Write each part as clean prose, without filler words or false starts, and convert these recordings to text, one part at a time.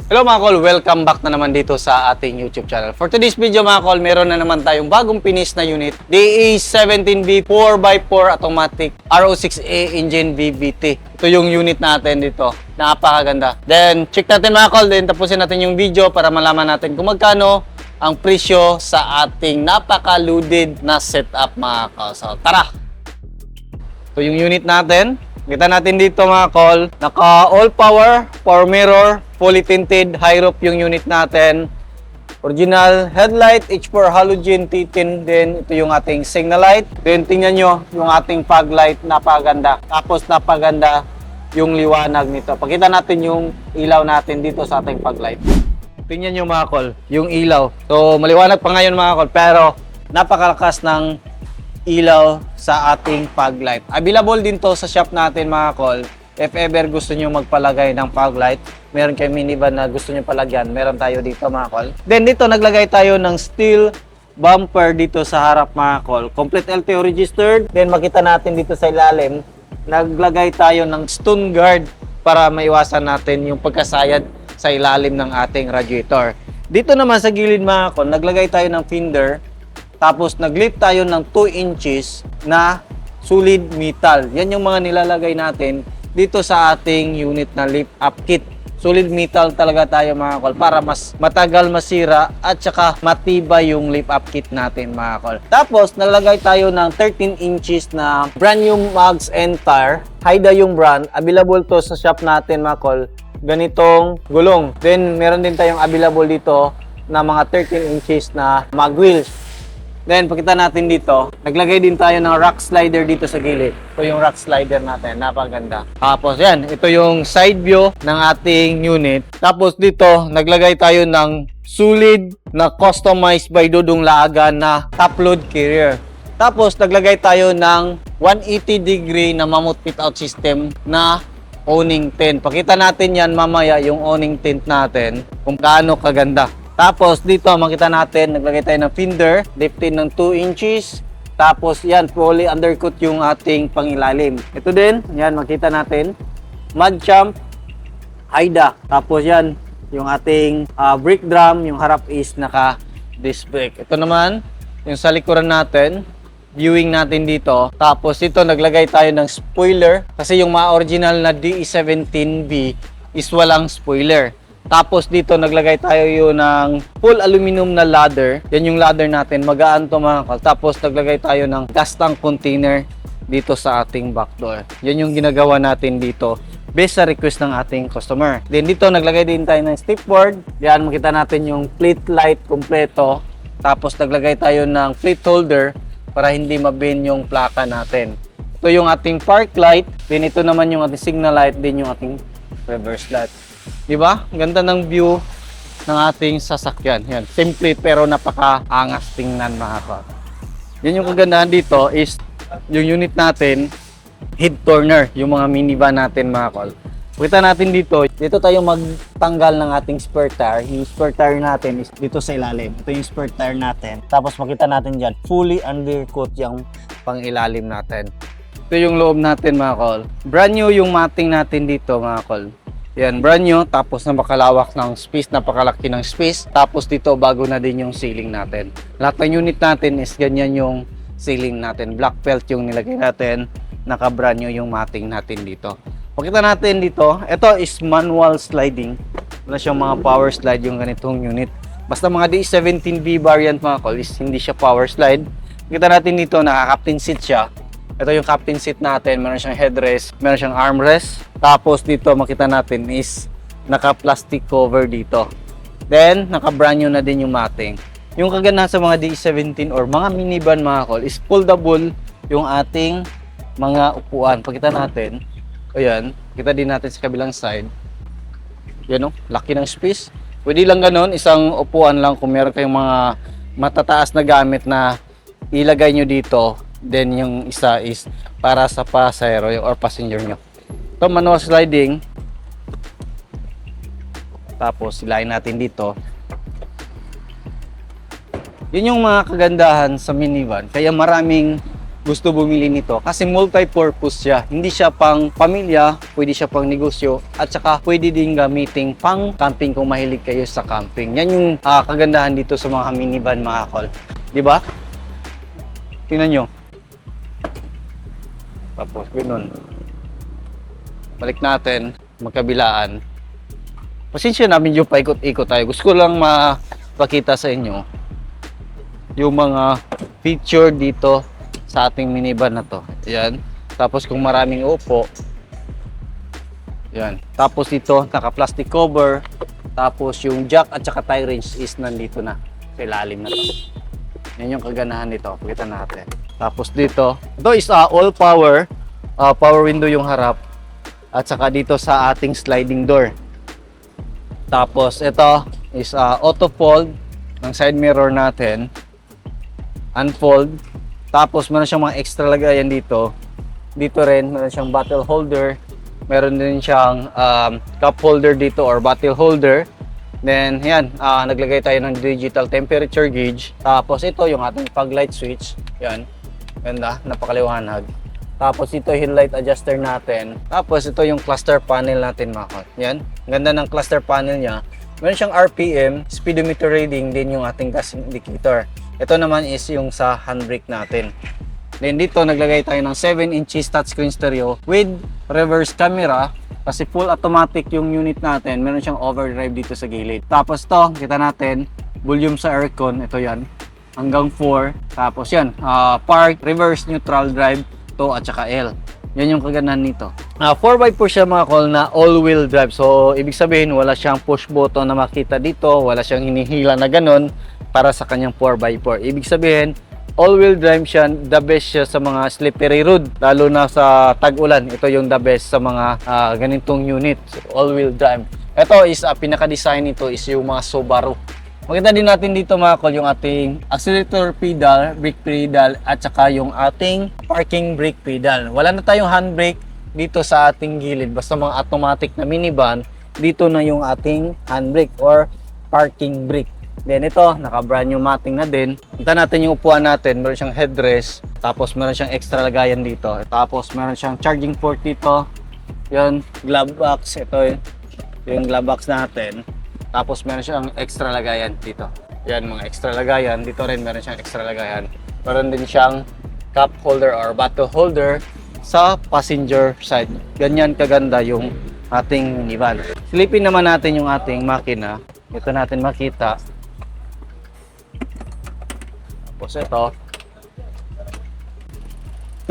Hello mga call, welcome back na naman dito sa ating YouTube channel. For today's video mga call, meron na naman tayong bagong finish na unit. DA17B 4x4 automatic RO6A engine VVT. Ito yung unit natin dito. Napakaganda. Then, check natin mga call, then tapusin natin yung video para malaman natin kung magkano ang presyo sa ating napaka-loaded na setup mga call. So, tara! Ito yung unit natin. Kita natin dito mga call, naka all power, power mirror, fully tinted, high roof yung unit natin. Original headlight, H4 halogen T10, then ito yung ating signal light. Then tingnan nyo yung ating fog light, napaganda. Tapos napaganda yung liwanag nito. Pakita natin yung ilaw natin dito sa ating fog light. Tingnan nyo mga call, yung ilaw. So maliwanag pa ngayon mga call, pero napakalakas ng ilaw sa ating fog light. Available din to sa shop natin mga call. If ever gusto nyo magpalagay ng fog light, meron kayo minivan na gusto nyo palagyan, meron tayo dito mga call. Then dito naglagay tayo ng steel bumper dito sa harap mga call. Complete LTO registered. Then makita natin dito sa ilalim, naglagay tayo ng stone guard para maiwasan natin yung pagkasayad sa ilalim ng ating radiator. Dito naman sa gilid mga call, naglagay tayo ng fender. Tapos nag-lift tayo ng 2 inches na solid metal. Yan yung mga nilalagay natin dito sa ating unit na lift up kit. Solid metal talaga tayo mga call para mas matagal masira at saka matibay yung lift up kit natin mga call. Tapos nalagay tayo ng 13 inches na brand new mugs and tire. Haida yung brand. Available to sa shop natin mga call. Ganitong gulong. Then meron din tayong available dito na mga 13 inches na mag wheels. Then, pakita natin dito, naglagay din tayo ng rock slider dito sa gilid. Ito yung rock slider natin, napaganda. Tapos yan, ito yung side view ng ating unit. Tapos dito, naglagay tayo ng solid na customized by Dudong Laaga na top load carrier. Tapos, naglagay tayo ng 180 degree na mammoth fit out system na awning tent. Pakita natin yan mamaya yung awning tent natin kung gaano kaganda. Tapos dito makita natin, naglagay tayo ng fender, lifted ng 2 inches. Tapos yan, fully undercut yung ating pangilalim. Ito din, yan makita natin, mud champ, Haida. Tapos yan, yung ating brake drum, yung harap is naka disc brake. Ito naman, yung sa likuran natin, viewing natin dito. Tapos dito naglagay tayo ng spoiler kasi yung mga original na DE17B is walang spoiler. Tapos dito naglagay tayo yun ng full aluminum na ladder. Yan yung ladder natin, magaan to mga call. Tapos naglagay tayo ng gas tank container dito sa ating back door. Yan yung ginagawa natin dito based sa request ng ating customer. Then dito naglagay din tayo ng stepboard. Yan makita natin yung plate light kompleto. Tapos naglagay tayo ng plate holder para hindi mabend yung plaka natin. Ito yung ating park light. Then ito naman yung ating signal light. Then yung ating reverse light. Diba? Ganda ng view ng ating sasakyan. Yan. Simple pero napaka-angas tingnan mga call. Yan yung kagandahan dito is yung unit natin, head turner, yung mga minivan natin mga call. Kita natin dito tayo magtanggal ng ating spare tire. Yung spare tire natin is dito sa ilalim. Ito yung spare tire natin. Tapos makita natin dyan, fully undercut yung pang ilalim natin. Ito yung loob natin mga call. Brand new yung matting natin dito mga call. Yan, brand new, tapos napakalawak ng space, napakalaki ng space. Tapos dito, bago na din yung ceiling natin. Lahat ng unit natin is ganyan yung ceiling natin. Black felt yung nilagay natin. Naka-brand new yung matting natin dito. Pakita natin dito, ito is manual sliding. Wala siyang mga power slide yung ganitong unit. Basta mga D17B variant mga call is hindi siya power slide. Pakita natin dito, naka-captain seat siya. Ito yung captain seat natin, meron siyang headrest, meron siyang armrest. Tapos dito makita natin is naka-plastic cover dito. Then, naka-brand new na din yung matting. Yung kagandahan sa mga D17 or mga minivan mga call is foldable yung ating mga upuan. Pakita natin. Ayan, kita din natin sa kabilang side. Yan o, laki ng space. Pwede lang ganun, isang upuan lang kung meron kayong mga matataas na gamit na ilagay nyo dito. Then yung isa is para sa pasahero or passenger nyo. Ito manual sliding. Tapos silain natin dito. Yun yung mga kagandahan sa minivan. Kaya maraming gusto bumili nito kasi multi-purpose siya. Hindi siya pang pamilya, pwede siya pang negosyo, at saka pwede din gamitin pang camping kung mahilig kayo sa camping. Yan yung kagandahan dito sa mga minivan mga kol. Di ba? Tingnan nyo. Tapos ganun. Balik natin, magkabilaan. Pasensya na, medyo paikot-ikot tayo. Gusto ko lang mapakita sa inyo yung mga feature dito sa ating minivan na to. Ayan. Tapos kung maraming upo, ayan. Tapos dito, naka-plastic cover. Tapos yung jack at saka tie wrench is nandito na sa ilalim na to. Yan yung kaganahan nito. Pakita natin. Tapos dito, ito is all power. Power window yung harap. At saka dito sa ating sliding door. Tapos ito is auto fold ng side mirror natin. Unfold. Tapos meron siyang mga extra lagayan dito. Dito rin, meron siyang bottle holder. Meron din siyang cup holder dito or bottle holder. Then, yan, naglagay tayo ng digital temperature gauge. Tapos ito yung ating fog light switch. Yan, ganda, napakaliwanag. Tapos ito yung headlight adjuster natin. Tapos ito yung cluster panel natin mga kol. Yan, ganda ng cluster panel niya. Meron siyang RPM, speedometer reading, din yung ating gas indicator. Ito naman is yung sa handbrake natin. Then dito naglagay tayo ng 7 inches touchscreen stereo with reverse camera kasi full automatic yung unit natin. Meron siyang overdrive dito sa gilid. Tapos to, kita natin, volume sa aircon, ito yan, hanggang 4. Tapos yan, park, reverse, neutral drive, to at saka L. Yan yung kagandahan nito. 4x4 siya mga kol na all-wheel drive. So, ibig sabihin, wala siyang push button na makita dito, wala siyang hinihila na ganun para sa kanyang 4x4. Ibig sabihin, all-wheel drive siya, the best siya sa mga slippery road, lalo na sa tag-ulan. Ito yung the best sa mga ganitong unit, all-wheel drive. Ito is, pinaka-design nito is yung mga Subaru. Makita din natin dito mga kol yung ating accelerator pedal, brake pedal, at saka yung ating parking brake pedal. Wala na tayong handbrake dito sa ating gilid. Basta mga automatic na minivan, dito na yung ating handbrake or parking brake. Then ito, naka-brand new matting na din. Kita natin yung upuan natin, meron siyang headrest, tapos meron siyang extra lagayan dito. Tapos meron siyang charging port dito. Yun, glove box, ito yung glove box natin. Tapos meron siyang extra lagayan dito. Yan, mga extra lagayan. Dito rin meron siyang extra lagayan. Meron din siyang cup holder or bottle holder sa passenger side. Ganyan kaganda yung ating minivan. Silipin naman natin yung ating makina. Ito natin makita. Tapos ito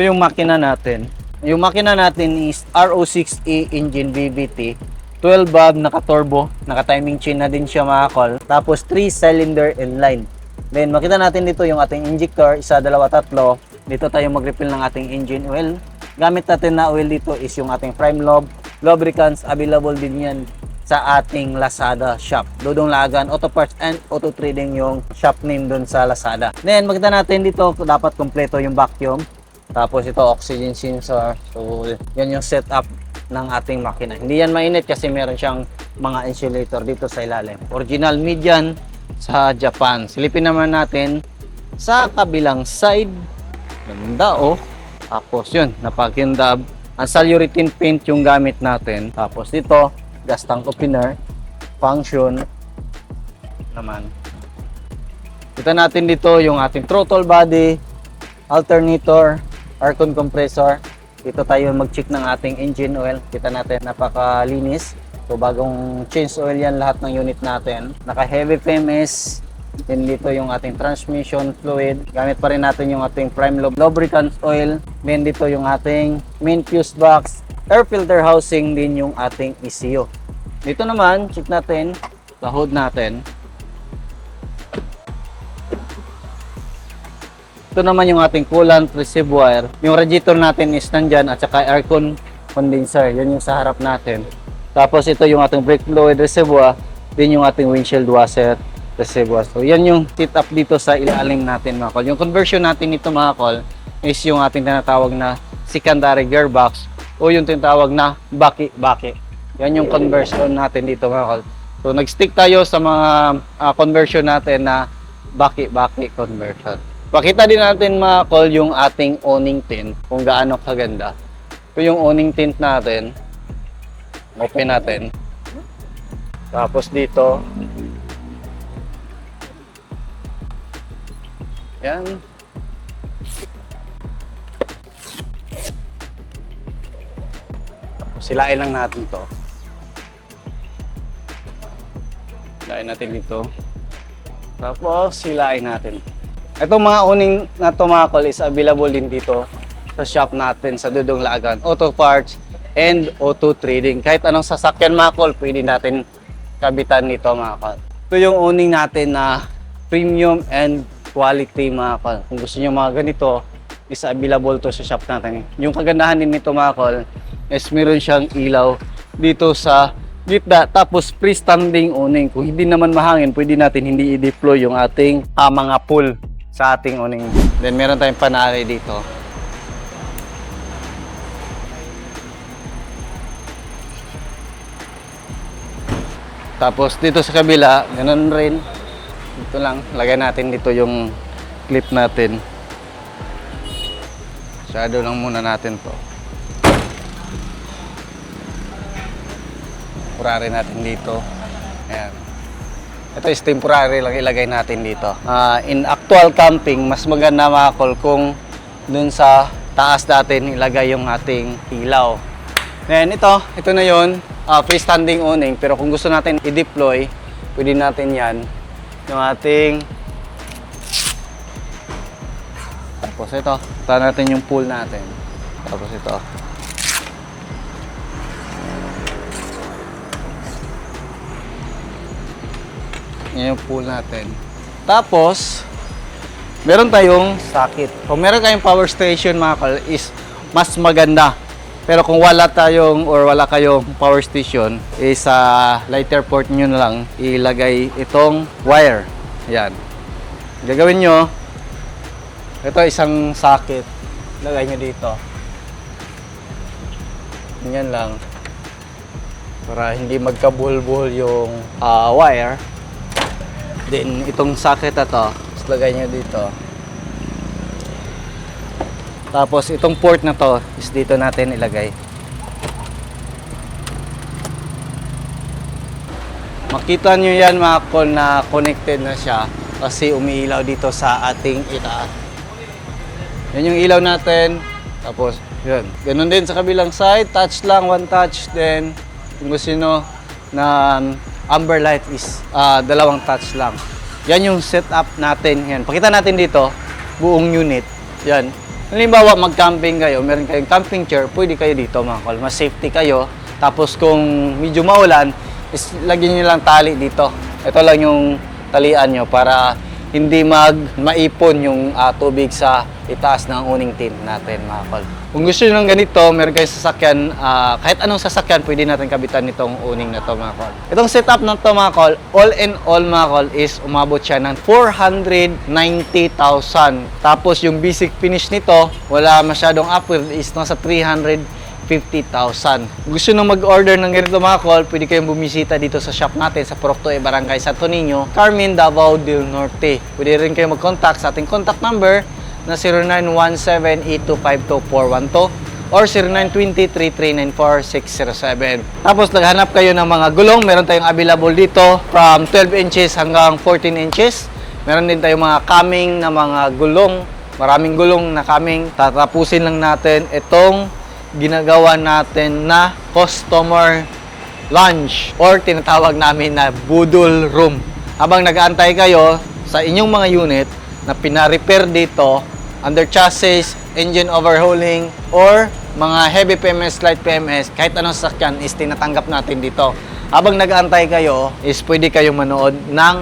yung makina natin. Yung makina natin is RO6A engine VVT. 12 valve, naka-turbo, naka-timing chain na din siya mga kol. Tapos 3-cylinder inline. Then makita natin dito yung ating injector, 1, 2, 3. Dito tayo mag-refill ng ating engine oil. Gamit natin na oil dito is yung ating prime lube. Lubricants available din yan sa ating Lazada shop. Dodong Lagan Auto Parts and Auto Trading yung shop name dun sa Lazada. Then makita natin dito dapat kompleto yung vacuum. Tapos ito oxygen sensor. So yan yung setup ng ating makina. Hindi yan mainit kasi meron siyang mga insulator dito sa ilalim. Original median sa Japan. Silipin naman natin sa kabilang side. Ganda oh. Tapos yun, napakindab. Ang Saluritine paint yung gamit natin. Tapos dito, gas tank opener, function naman. Kita natin dito yung ating throttle body, alternator, aircon compressor. Dito tayo mag-check ng ating engine oil. Kita natin napakalinis. So bagong change oil yan lahat ng unit natin. Naka-heavy PMS. Then dito yung ating transmission fluid. Gamit pa rin natin yung ating prime lubricant oil. Then dito yung ating main fuse box. Air filter housing din yung ating ECU. Dito naman, check natin sa hood natin. Ito naman yung ating coolant reservoir. Yung radiator natin is nandyan at saka aircon condenser. Yan yung sa harap natin. Tapos ito yung ating brake fluid reservoir. Din yung ating windshield washer reservoir. So yan yung setup dito sa ilalim natin mga kol. Yung conversion natin nito mga kol is yung ating tinatawag na secondary gearbox o yung tinatawag na baki-baki. Yan yung conversion natin dito mga kol. So nag-stick tayo sa mga conversion natin na baki-baki conversion. Pakita din natin mga call yung ating awning tint kung gaano kaganda. Ito yung awning tint natin. Open natin. Tapos dito. Yan. Tapos silain lang natin to. Silain natin dito. Tapos silain natin. Itong mga awning na to mga call is available din dito sa shop natin sa Dudong Lagan Auto Parts and Auto Trading. Kahit anong sasakyan mga call, pwede natin kabitan nito mga call. Ito yung awning natin na premium and quality mga call. Kung gusto nyo mga ganito, is available to sa shop natin. Yung kagandahan din nito mga call is meron siyang ilaw dito sa gitna, tapos freestanding awning. Kung hindi naman mahangin, pwede natin hindi i-deploy yung ating mga pool sa ating awning. Then meron tayong panali dito. Tapos dito sa kabila, ganun rin. Dito lang, lagay natin dito yung clip natin. Shadow lang muna natin to. Temporary natin dito. Ayan. Ito is temporary lang ilagay natin dito. In actual camping, mas maganda mga call kung dun sa taas natin ilagay yung ating ilaw. Then ito na yun. Freestanding awning. Pero kung gusto natin i-deploy, pwede natin yan. Yung ating... Tapos ito. Ito natin yung pool natin. Tapos ito. Yan yung pool natin. Tapos, meron tayong socket. Kung meron kayong power station mga kal, is mas maganda. Pero kung wala tayong or wala kayong power station, is lighter port nyo na lang ilagay itong wire. Yan. Gagawin nyo, ito isang socket. Lagay nyo dito. Yan lang. Para hindi magkabuhol-buhol yung wire. Then, itong socket na to, lagay nyo dito. Tapos, itong port na to, is dito natin ilagay. Makita nyo yan mga call na connected na siya kasi umiilaw dito sa ating itaas. Yan yung ilaw natin. Tapos, yun. Ganun din sa kabilang side. Touch lang, one touch. Then, kung gusto nyo na amber light is dalawang touch lang. Yan yung setup natin. Yan. Pakita natin dito, buong unit. Yan. Halimbawa, mag-camping kayo, meron kayong camping chair, pwede kayo dito mga call. Mas safety kayo. Tapos kung medyo maulan, is lagyan nyo lang tali dito. Ito lang yung talian nyo para hindi maipon yung tubig sa itaas ng awning tint natin mga call. Kung gusto nyo ng ganito, meron kayong sasakyan, kahit anong sasakyan, pwede natin kabitan nitong awning na to mga call. Itong setup na to mga call, all in all mga call, is umabot siya ng 490,000. Tapos yung basic finish nito, wala masyadong upward, is nasa 350,000. Gusto nang mag-order ng ganito mga call, pwede kayong bumisita dito sa shop natin sa Proctoe, Barangay Santo Niño, Carmen, Davao del Norte. Pwede rin kayo mag-contact sa ating contact number na 0917-825-2412 or 0920-3394-607. Tapos naghanap kayo ng mga gulong, meron tayong available dito from 12 inches hanggang 14 inches. Meron din tayong mga kaming na mga gulong, maraming gulong na kaming. Tatapusin lang natin itong ginagawa natin na customer lounge or tinatawag namin na budol room. Habang nag-aantay kayo sa inyong mga unit na pina-repair dito, under chassis, engine overhauling, or mga heavy PMS, light PMS, kahit anong sasakyan is tinatanggap natin dito. Habang nag-aantay kayo, is pwede kayo manood ng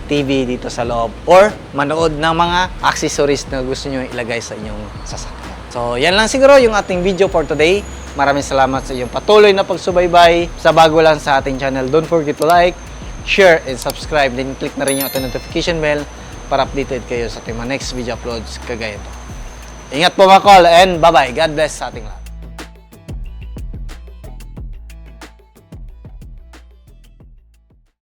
TV dito sa loob or manood ng mga accessories na gusto nyo ilagay sa inyong sasakyan. So, yan lang siguro yung ating video for today. Maraming salamat sa iyong patuloy na pagsubaybay. Sa bago lang sa ating channel, don't forget to like, share, and subscribe. Then click na rin yung ating notification bell para updated kayo sa ating mga next video uploads kagaya ito. Ingat po mga call and bye-bye. God bless sa ating lahat.